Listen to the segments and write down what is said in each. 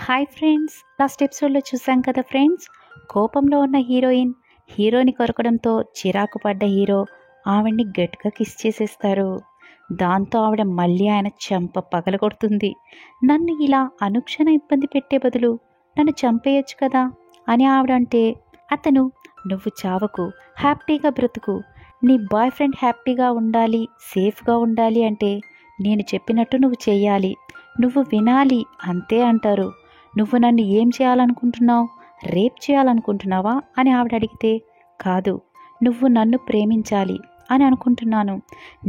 Hi friends, last ఎపిసోడ్లో చూసాం కదా ఫ్రెండ్స్. కోపంలో ఉన్న హీరోయిన్ హీరోని కొరకడంతో చిరాకు పడ్డ హీరో ఆవిడ్ని గట్టిగా కిస్ చేసేస్తారు. దాంతో ఆవిడ మళ్ళీ ఆయన చెంప పగలగొడుతుంది. నన్ను ఇలా అనుక్షణ ఇబ్బంది పెట్టే బదులు నన్ను చంపేయచ్చు కదా అని ఆవిడంటే అతను, నువ్వు చావకు, హ్యాపీగా బ్రతుకు, నీ బాయ్ ఫ్రెండ్ హ్యాపీగా ఉండాలి, సేఫ్గా ఉండాలి అంటే నేను చెప్పినట్టు నువ్వు చెయ్యాలి, నువ్వు వినాలి అంతే అంటారు. నువ్వు నన్ను ఏం చేయాలనుకుంటున్నావు, రేప్ చేయాలనుకుంటున్నావా అని ఆవిడ అడిగితే, కాదు, నువ్వు నన్ను ప్రేమించాలి అని అనుకుంటున్నాను,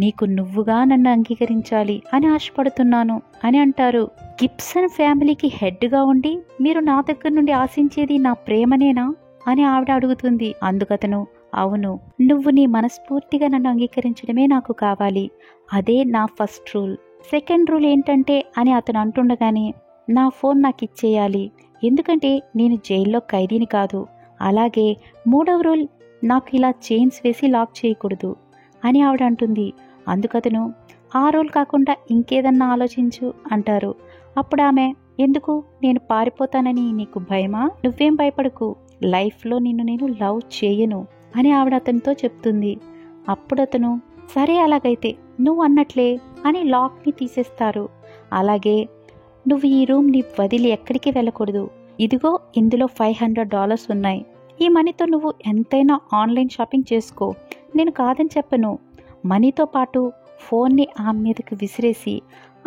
నీకు నువ్వుగా నన్ను అంగీకరించాలి అని ఆశపడుతున్నాను అని అంటారు. గిబ్సన్ ఫ్యామిలీకి హెడ్గా ఉండి మీరు నా దగ్గర నుండి ఆశించేది నా ప్రేమనేనా అని ఆవిడ అడుగుతుంది. అందుకతను, అవును, నువ్వు నీ మనస్ఫూర్తిగా నన్ను అంగీకరించడమే నాకు కావాలి, అదే నా ఫస్ట్ రూల్. సెకండ్ రూల్ ఏంటంటే అని అతను అంటుండగానే, నా ఫోన్ నాకు ఇచ్చేయాలి, ఎందుకంటే నేను జైల్లో ఖైదీని కాదు. అలాగే మూడవ రూల్, నాకు ఇలా చైన్స్ వేసి లాక్ చేయకూడదు అని ఆవిడ అంటుంది. అందుకతను, ఆ రూల్ కాకుండా ఇంకేదన్నా ఆలోచించు అంటారు. అప్పుడు ఆమె, ఎందుకు, నేను పారిపోతానని నీకు భయమా? నువ్వేం భయపడకు, లైఫ్లో నేను లవ్ చేయను అని ఆవిడ అతనితో చెప్తుంది. అప్పుడు అతను, సరే అలాగైతే నువ్వు అన్నట్లే అని లాక్ని తీసేస్తారు. అలాగే నువ్వు ఈ రూమ్ని వదిలి ఎక్కడికి వెళ్ళకూడదు, ఇదిగో ఇందులో $500 ఉన్నాయి, ఈ మనీతో నువ్వు ఎంతైనా ఆన్లైన్ షాపింగ్ చేసుకో, నేను కాదని చెప్పను. మనీతో పాటు ఫోన్ని ఆమె మీదకి విసిరేసి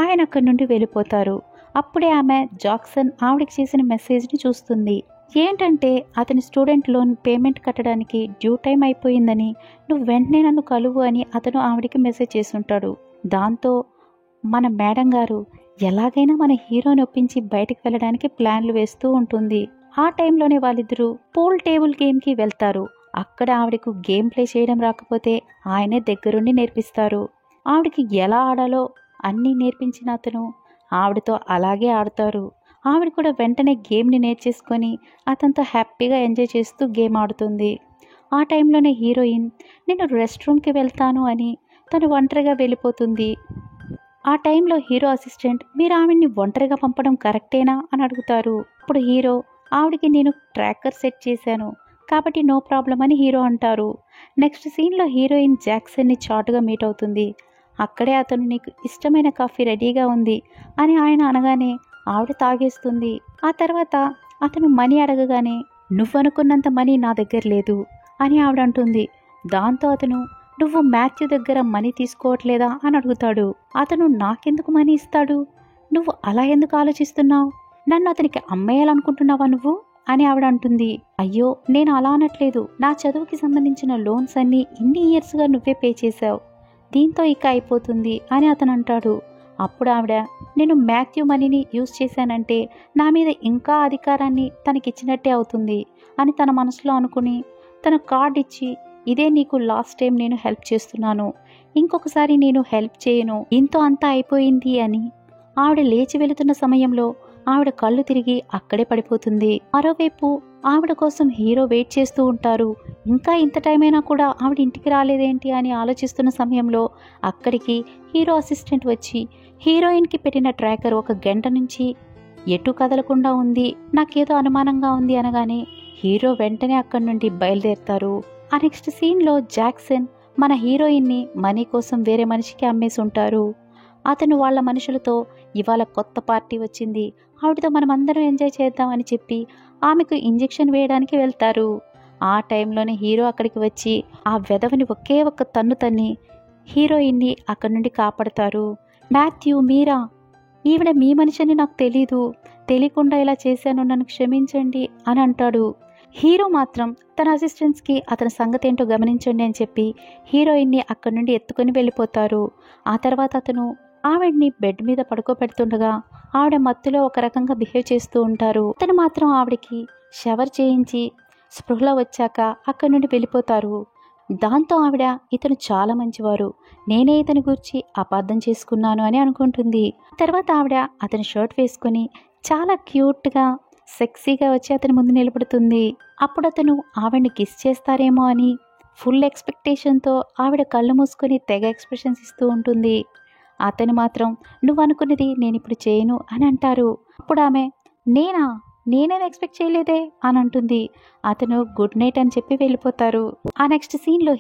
ఆయన అక్కడి నుండి వెళ్ళిపోతారు. అప్పుడే ఆమె జాక్సన్ ఆవిడకి చేసిన మెసేజ్ని చూస్తుంది. ఏంటంటే అతని స్టూడెంట్ లోన్ పేమెంట్ కట్టడానికి డ్యూ టైం అయిపోయిందని, నువ్వు వెంటనే నన్ను కలువు అని అతను ఆవిడికి మెసేజ్ చేసి ఉంటాడు. దాంతో మన మేడం గారు ఎలాగైనా మన హీరోని ఒప్పించి బయటకు వెళ్ళడానికి ప్లాన్లు వేస్తూ ఉంటుంది. ఆ టైంలోనే వాళ్ళిద్దరూ పూల్ టేబుల్ గేమ్కి వెళ్తారు. అక్కడ ఆవిడకు గేమ్ ప్లే చేయడం రాకపోతే ఆయనే దగ్గరుండి నేర్పిస్తారు. ఆవిడకి ఎలా ఆడాలో అన్నీ నేర్పించిన అతను ఆవిడతో అలాగే ఆడతారు. ఆవిడ కూడా వెంటనే గేమ్ని నేర్చేసుకొని అతనితో హ్యాపీగా ఎంజాయ్ చేస్తూ గేమ్ ఆడుతుంది. ఆ టైంలోనే హీరోయిన్, నేను రెస్ట్ రూమ్కి వెళ్తాను అని తను ఒంటరిగా వెళ్ళిపోతుంది. ఆ టైంలో హీరో అసిస్టెంట్, మీరు ఆవిడ్ని ఒంటరిగా పంపడం కరెక్టేనా అని అడుగుతారు. అప్పుడు హీరో, ఆవిడికి నేను ట్రాకర్ సెట్ చేశాను కాబట్టి నో ప్రాబ్లం అని హీరో అంటారు. నెక్స్ట్ సీన్లో హీరోయిన్ జాక్సన్ని చాటుగా మీట్ అవుతుంది. అక్కడే అతను, నీకు ఇష్టమైన కాఫీ రెడీగా ఉంది అని ఆయన అనగానే ఆవిడ తాగేస్తుంది. ఆ తర్వాత అతను మనీ అడగగానే, నువ్వనుకున్నంత మనీ నా దగ్గర లేదు అని ఆవిడ అంటుంది. దాంతో అతను, నువ్వు మాథ్యూ దగ్గర మనీ తీసుకోవట్లేదా అని అడుగుతాడు. అతను, నాకెందుకు మనీ ఇస్తాడు, నువ్వు అలా ఎందుకు ఆలోచిస్తున్నావు, నన్ను అతనికి అమ్మేయాలనుకుంటున్నావా నువ్వు అని ఆవిడ అంటుంది. అయ్యో, నేను అలా అనట్లేదు, నా చదువుకి సంబంధించిన లోన్స్ అన్నీ ఇన్ని ఇయర్స్గా నువ్వే పే చేశావు, దీంతో ఇక అయిపోతుంది అని అతను అంటాడు. అప్పుడు ఆవిడ, నేను మాథ్యూ మనీని యూజ్ చేశానంటే నా మీద ఇంకా అధికారాన్ని తనకిచ్చినట్టే అవుతుంది అని తన మనసులో అనుకుని తన కార్డ్ ఇచ్చి, ఇదే నీకు లాస్ట్ టైం నేను హెల్ప్ చేస్తున్నాను, ఇంకొకసారి నేను హెల్ప్ చేయను, ఇంతో అంతా అయిపోయింది అని ఆవిడ లేచి వెళుతున్న సమయంలో ఆవిడ కళ్ళు తిరిగి అక్కడే పడిపోతుంది. మరోవైపు ఆవిడ కోసం హీరో వెయిట్ చేస్తూ ఉంటారు. ఇంకా ఇంత టైం అయినా కూడా ఆవిడ ఇంటికి రాలేదేంటి అని ఆలోచిస్తున్న సమయంలో అక్కడికి హీరో అసిస్టెంట్ వచ్చి, హీరోయిన్కి పెట్టిన ట్రాకర్ 1 గంట నుంచి ఎటు కదలకుండా ఉంది, నాకేదో అనుమానంగా ఉంది అనగానే హీరో వెంటనే అక్కడి నుండి బయలుదేరుతారు. ఆ నెక్స్ట్ సీన్లో జాక్సన్ మన హీరోయిన్ని మనీ కోసం వేరే మనిషికి అమ్మేసి ఉంటారు. అతను వాళ్ళ మనుషులతో, ఇవాళ కొత్త పార్టీ వచ్చింది, ఆవిడతో మనం అందరం ఎంజాయ్ చేద్దాం అని చెప్పి ఆమెకు ఇంజెక్షన్ వేయడానికి వెళ్తారు. ఆ టైంలోనే హీరో అక్కడికి వచ్చి ఆ వెధవని ఒకే ఒక్క తన్ను తన్ని హీరోయిన్ని అక్కడి నుండి కాపాడతారు. మాథ్యూ, మీరా, ఈవిడ మీ మనిషి అని నాకు తెలీదు, తెలియకుండా ఇలా చేశాను, నన్ను క్షమించండి అని అంటాడు. హీరో మాత్రం తన అసిస్టెంట్స్కి అతని సంగతి ఏంటో గమనించండి అని చెప్పి హీరోయిన్ని అక్కడి నుండి ఎత్తుకొని వెళ్ళిపోతారు. ఆ తర్వాత అతను ఆవిడ్ని బెడ్ మీద పడుకోబెడుతుండగా ఆవిడ మత్తులో ఒక రకంగా బిహేవ్ చేస్తూ ఉంటారు. అతను మాత్రం ఆవిడకి షవర్ చేయించి స్పృహలో వచ్చాక అక్కడి నుండి వెళ్ళిపోతారు. దాంతో ఆవిడ, ఇతను చాలా మంచివారు, నేనే ఇతని గురించి అపార్థం చేసుకున్నాను అని అనుకుంటుంది. తర్వాత ఆవిడ అతని షర్ట్ వేసుకొని చాలా క్యూట్గా సెక్సీగా వచ్చి అతని ముందు నిలబడుతుంది. అప్పుడు అతను ఆవిడ్ని కిస్ చేస్తారేమో అని ఫుల్ ఎక్స్పెక్టేషన్తో ఆవిడ కళ్ళు మూసుకొని తెగ ఎక్స్ప్రెషన్స్ ఇస్తూ ఉంటుంది. అతను మాత్రం, నువ్వు అనుకున్నది నేను ఇప్పుడు చేయను అని అంటారు. అప్పుడు ఆమె, నేనా? నేనేం ఎక్స్పెక్ట్ చేయలేదే అని అంటుంది. అతను గుడ్ నైట్ అని చెప్పి వెళ్ళిపోతారు. ఆ నెక్స్ట్ సీన్లో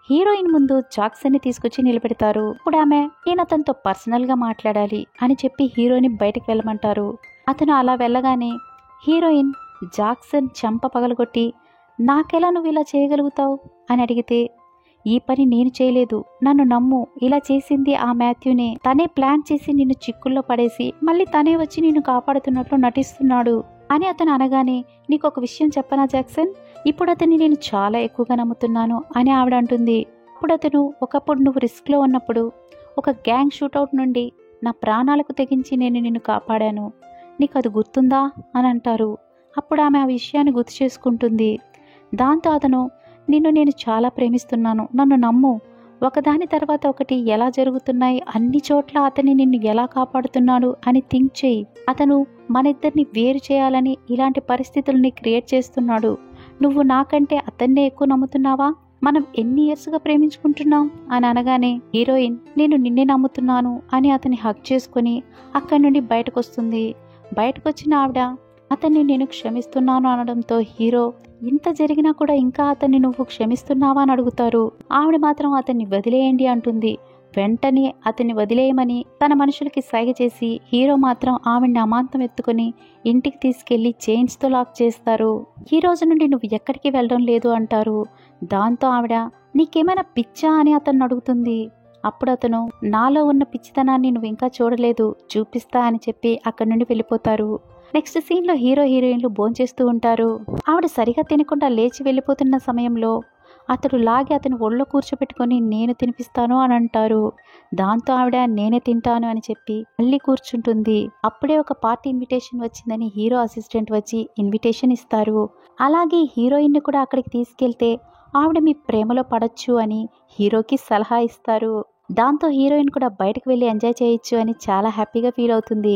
హీరోయిన్ ముందు జాక్సన్ని తీసుకొచ్చి నిలబెడతారు. ఇప్పుడు ఆమె నేను అతనితో పర్సనల్గా మాట్లాడాలి అని చెప్పి హీరోని బయటకు వెళ్ళమంటారు. అతను అలా వెళ్ళగానే హీరోయిన్ జాక్సన్ చెంప పగలగొట్టి నాకెలా నువ్వు ఇలా చేయగలుగుతావు అని అడిగితే ఈ పని నేను చేయలేదు, నన్ను నమ్ము, ఇలా చేసింది ఆ మాథ్యూనే, తనే ప్లాన్ చేసి నిన్ను చిక్కుల్లో పడేసి మళ్ళీ తనే వచ్చి నిన్ను కాపాడుతున్నట్లు నటిస్తున్నాడు అని అతను అనగానే నీకు ఒక విషయం చెప్పనా జాక్సన్, ఇప్పుడు అతన్ని నేను చాలా ఎక్కువగా నమ్ముతున్నాను అని ఆవిడ అంటుంది. ఇప్పుడు అతను ఒకప్పుడు నువ్వు రిస్క్లో ఉన్నప్పుడు ఒక గ్యాంగ్ షూటౌట్ నుండి నా ప్రాణాలకు తెగించి నేను నిన్ను కాపాడాను, నీకు అది గుర్తుందా అని అంటారు. అప్పుడు ఆమె ఆ విషయాన్ని గుర్తు చేసుకుంటుంది. దాంతో అతను నిన్ను నేను చాలా ప్రేమిస్తున్నాను, నన్ను నమ్ము, ఒకదాని తర్వాత ఒకటి ఎలా జరుగుతున్నాయి, అన్ని చోట్ల అతన్ని నిన్ను ఎలా కాపాడుతున్నాడు అని థింక్ చేయి. అతను మన ఇద్దరిని వేరు చేయాలని ఇలాంటి పరిస్థితుల్ని క్రియేట్ చేస్తున్నాడు. నువ్వు నాకంటే అతన్నే ఎక్కువ నమ్ముతున్నావా? మనం ఎన్ని ఇయర్స్గా ప్రేమించుకుంటున్నాం అని అనగానే హీరోయిన్ నేను నిన్నే నమ్ముతున్నాను అని అతన్ని హగ్ చేసుకుని అక్కడి నుండి బయటకు వస్తుంది. బయటకు వచ్చిన ఆవిడ అతన్ని నేను క్షమిస్తున్నాను అనడంతో హీరో ఇంత జరిగినా కూడా ఇంకా అతన్ని నువ్వు క్షమిస్తున్నావా అని అడుగుతారు. ఆవిడ మాత్రం అతన్ని వదిలేయండి అంటుంది. వెంటనే అతన్ని వదిలేయమని తన మనుషులకి సైగ చేసి హీరో మాత్రం ఆవిడ్ని అమాంతం ఎత్తుకుని ఇంటికి తీసుకెళ్లి చైన్స్తో లాక్ చేస్తారు. ఈ రోజు నుండి నువ్వు ఎక్కడికి వెళ్ళడం లేదు అంటారు. దాంతో ఆవిడ నీకేమైనా పిచ్చా అని అతన్ని అడుగుతుంది. అప్పుడు అతను నాలో ఉన్న పిచ్చితనాన్ని నువ్వు ఇంకా చూడలేదు, చూపిస్తా అని చెప్పి అక్కడి నుండి వెళ్ళిపోతారు. నెక్స్ట్ సీన్లో హీరోయిన్లు భోంచేస్తూ ఉంటారు. ఆవిడ సరిగా తినకుండా లేచి వెళ్ళిపోతున్న సమయంలో అతడు లాగి అతని ఒళ్ళో కూర్చోబెట్టుకొని నేను తినిపిస్తాను అని అంటారు. దాంతో ఆవిడ నేనే తింటాను అని చెప్పి మళ్ళీ కూర్చుంటుంది. అప్పుడే ఒక పార్టీ ఇన్విటేషన్ వచ్చిందని హీరో అసిస్టెంట్ వచ్చి ఇన్విటేషన్ ఇస్తారు. అలాగే హీరోయిన్ని కూడా అక్కడికి తీసుకెళ్తే ఆవిడ మీ ప్రేమలో పడొచ్చు అని హీరోకి సలహా ఇస్తారు. దాంతో హీరోయిన్ కూడా బయటకు వెళ్ళి ఎంజాయ్ చేయొచ్చు అని చాలా హ్యాపీగా ఫీల్ అవుతుంది.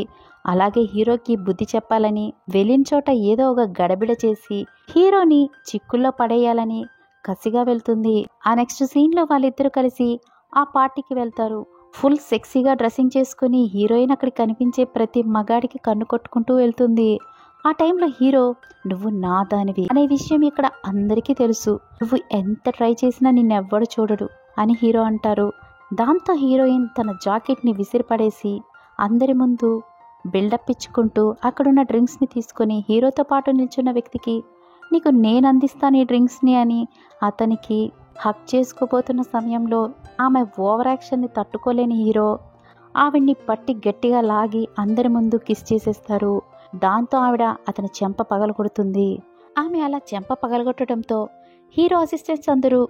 అలాగే హీరోకి బుద్ధి చెప్పాలని వెళ్ళిన చోట ఏదో ఒక గడబిడ చేసి హీరోని చిక్కుల్లో పడేయాలని కసిగా వెళ్తుంది. ఆ నెక్స్ట్ సీన్లో వాళ్ళిద్దరూ కలిసి ఆ పార్టీకి వెళ్తారు. ఫుల్ సెక్సీగా డ్రెస్సింగ్ చేసుకుని హీరోయిన్ అక్కడ కనిపించే ప్రతి మగాడికి కన్ను కొట్టుకుంటూ వెళ్తుంది. ఆ టైంలో హీరో నువ్వు నా దానివి అనే విషయం ఇక్కడ అందరికీ తెలుసు, నువ్వు ఎంత ట్రై చేసినా నిన్నెవ్వడు చూడడు అని హీరో అంటారు. దాంతో హీరోయిన్ తన జాకెట్ని విసిరిపడేసి అందరి ముందు బిల్డప్ ఇచ్చుకుంటూ అక్కడున్న డ్రింక్స్ని తీసుకొని హీరోతో పాటు నిల్చున్న వ్యక్తికి నీకు నేను అందిస్తాను ఈ డ్రింక్స్ని అని అతనికి హక్ చేసుకోబోతున్న సమయంలో ఆమె ఓవర్ యాక్షన్ని తట్టుకోలేని హీరో ఆవిడ్ని పట్టి గట్టిగా లాగి అందరి ముందు కిస్ చేసేస్తారు. దాంతో ఆవిడ అతని చెంప పగలగొడుతుంది. ఆమె అలా చెంప పగలగొట్టడంతో హీరో అసిస్టెంట్స్ అందరూ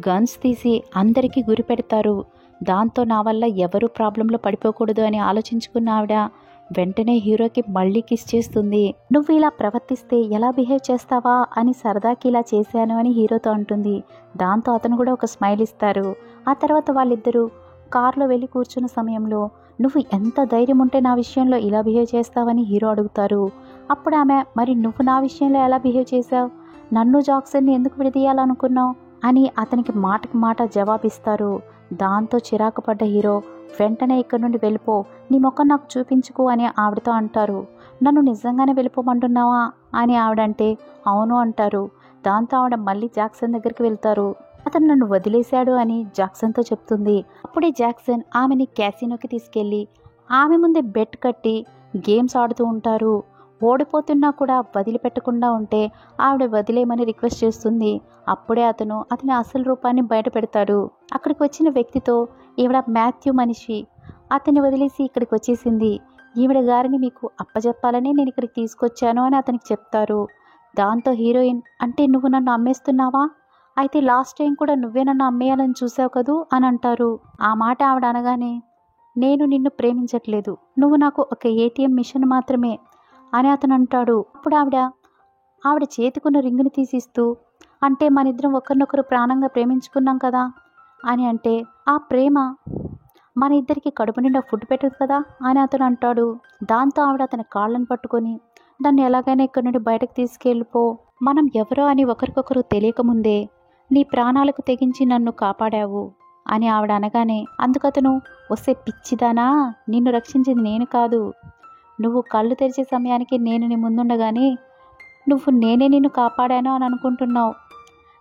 గన్స్ తీసి అందరికీ గురి పెడతారు. దాంతో నా వల్ల ఎవరూ ప్రాబ్లంలో పడిపోకూడదు అని ఆలోచించుకున్న ఆవిడ వెంటనే హీరోకి మళ్ళీ కిస్ చేస్తుంది. నువ్వు ఇలా ప్రవర్తిస్తే ఎలా బిహేవ్ చేస్తావా అని సరదాకి ఇలా చేశాను అని హీరోతో అంటుంది. దాంతో అతను కూడా ఒక స్మైల్ ఇస్తారు. ఆ తర్వాత వాళ్ళిద్దరూ కారులో వెళ్ళి కూర్చున్న సమయంలో నువ్వు ఎంత ధైర్యం ఉంటే నా విషయంలో ఇలా బిహేవ్ చేస్తావని హీరో అడుగుతారు. అప్పుడు ఆమె మరి నువ్వు నా విషయంలో ఎలా బిహేవ్ చేశావు, నన్ను జాక్సన్ని ఎందుకు విడదీయాలనుకున్నావు అని అతనికి మాటకి మాట జవాబిస్తారు. దాంతో చిరాకు పడ్డ హీరో వెంటనే ఇక్కడి నుండి వెళ్ళిపో, నీ ముఖం నాకు చూపించుకు అని ఆవిడతో అంటారు. నన్ను నిజంగానే వెళ్ళిపోమంటున్నావా అని ఆవిడంటే అవును అంటారు. దాంతో ఆవిడ మళ్ళీ జాక్సన్ దగ్గరికి వెళ్తారు. అతను నన్ను వదిలేశాడు అని జాక్సన్తో చెప్తుంది. అప్పుడే జాక్సన్ ఆమెని క్యాసినోకి తీసుకెళ్ళి ఆమె ముందే బెట్ కట్టి గేమ్స్ ఆడుతూ ఉంటారు. ఓడిపోతున్నా కూడా వదిలిపెట్టకుండా ఉంటే ఆవిడ వదిలేయమని రిక్వెస్ట్ చేస్తుంది. అప్పుడే అతను అతని అసలు రూపాన్ని బయట పెడతాడు. అక్కడికి వచ్చిన వ్యక్తితో ఈవిడ మాథ్యూ మనిషి, అతన్ని వదిలేసి ఇక్కడికి వచ్చేసింది, ఈవిడ గారిని మీకు అప్పచెప్పాలని నేను ఇక్కడికి తీసుకొచ్చాను అని అతనికి చెప్తారు. దాంతో హీరోయిన్ అంటే నువ్వు నన్ను అమ్మేస్తున్నావా, అయితే లాస్ట్ టైం కూడా నువ్వే నన్ను అమ్మేయాలని చూసావు కదూ అని అంటారు. ఆ మాట ఆవిడ అనగానే నేను నిన్ను ప్రేమించట్లేదు, నువ్వు నాకు ఒక ఏటీఎం మిషన్ మాత్రమే అని అతను అంటాడు. అప్పుడు ఆవిడ చేతికున్న రింగుని తీసిస్తూ అంటే మనిద్దరం ఒకరినొకరు ప్రాణంగా ప్రేమించుకున్నాం కదా అని అంటే ఆ ప్రేమ మన ఇద్దరికి కడుపు నిండా ఫుడ్ పెట్టదు కదా అని అతను అంటాడు. దాంతో ఆవిడ అతని కాళ్ళను పట్టుకొని నన్ను ఎలాగైనా ఇక్కడి నుండి బయటకు తీసుకెళ్ళిపో, మనం ఎవరో అని ఒకరికొకరు తెలియకముందే నీ ప్రాణాలకు తెగించి నన్ను కాపాడావు అని ఆవిడ అనగానే అందుకతను వస్తే పిచ్చిదానా, నిన్ను రక్షించింది నేను కాదు, నువ్వు కళ్ళు తెరిచే సమయానికి నేను నీ ముందుండగానే నేనే నిన్ను కాపాడాను అని అనుకుంటున్నావు.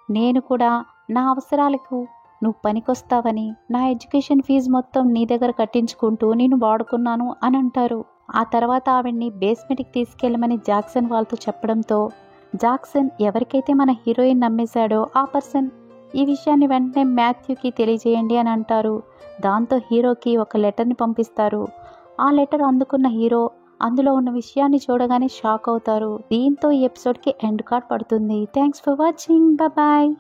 నేను కూడా నా అవసరాలకు నువ్వు పనికొస్తావని నా ఎడ్యుకేషన్ ఫీజు మొత్తం నీ దగ్గర కట్టించుకుంటూ నేను వాడుకున్నాను అని అంటారు. ఆ తర్వాత ఆవిడ్ని బేస్మెంట్కి తీసుకెళ్ళమని జాక్సన్ వాళ్ళతో చెప్పడంతో జాక్సన్ ఎవరికైతే మన హీరోయిన్ నమ్మేశాడో ఆ పర్సన్ ఈ విషయాన్ని వెంటనే మాథ్యూకి తెలియజేయండి అని అంటారు. దాంతో హీరోకి ఒక లెటర్ని పంపిస్తారు. ఆ లెటర్ అందుకున్న హీరో అందులో ఉన్న విషయాన్ని చూడగానే షాక్ అవుతారు. దీంతో ఈ ఎపిసోడ్కి ఎండ్ కార్డ్ పడుతుంది. Thanks for watching. బాయ్.